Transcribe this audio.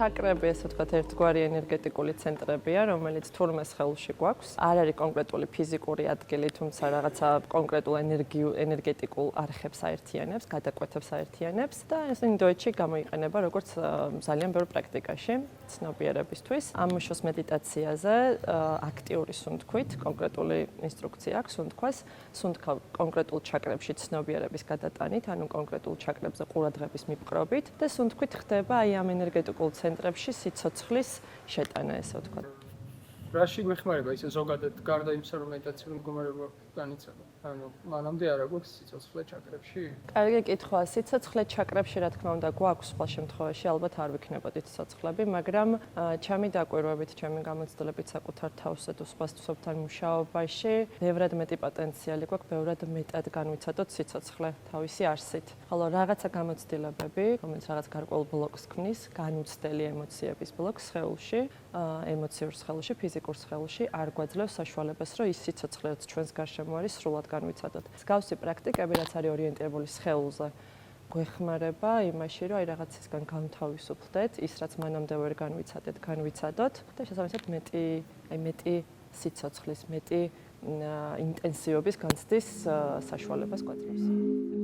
ჩაკრები, ესე ვთქვათ, ერთგვარი ენერგეტიკული ცენტრებია, რომელიც თურმე სხეულში გვაქვს. არ არის კონკრეტული ფიზიკური ადგილი, თუმცა რაღაცა კონკრეტულ ენერგეტიკულ არხებს აერთიანებს, გადაკვეთებს აერთიანებს და ეს ინდოეთში გამოიყენება როგორც ძალიან ბევრ პრაქტიკაში ცნობიერებისთვის. ამუშოს მედიტაციაზე აქტიური სუნთქვით, კონკრეტული ინსტრუქცია აქვს სუნთქვას, სუნთქავ კონკრეტულ ჩაკრებში ცნობიერების გადატანით, ანუ კონკრეტულ ჩაკრებზე ყურადღების მიპყრობით და სუნთქვით ხდება აი ამ ენერგეტიკულ ცენტრებში სიცოცხლის შეტანა, ესე ვთქვათ. რაში გვეხმარება ისე ზოგადად გარდა იმისა, რომ მედიტაციური მდგომარეობა განიცადა? ანუ მანამდე არა გვაქვს სიცოცხლე ჩაკრებში? კარგი კითხვა. სიცოცხლე ჩაკრებში რა თქმა უნდა გვაქვს, სხვა შემთხვევაში ალბათ არ ვიქნებოდით სიცოცხლები, მაგრამ ჩემი დაკვირვებით, ჩემი გამოცდილებით საკუთარ თავსა თუ სხვა თვისებთან მუშაობაში, ბევრად მეტი პოტენციალი გვაქვს, ბევრად მეტად განვიცადოთ სიცოცხლე თავისი არსით. ხოლო რაღაცა გამოცდილებები, რომელიც რაღაც გარკვეულ ბლოკს ქმნის, განუცდელი ემოციების ბლოკს სხეულში, ემოციურ სხეულში, ფიზიკურ სხეულში არ გვაძლევს საშუალებას, რომ ის სიცოცხლე, რაც ჩვენს გარშემო არის, სრულად განვიცადოთ. მსგავსი პრაქტიკები, რაც არის ორიენტირებული სხეულზე, გვეხმარება იმაში, რომ აი რაღაცისგან განთავისუფლდეთ, ის რაც მანამდე ვერ განვიცადეთ, განვიცადოთ და შესაბამისად მეტი სიცოცხლის, მეტი ინტენსივობის განცდის საშუალებას გვაძლევს.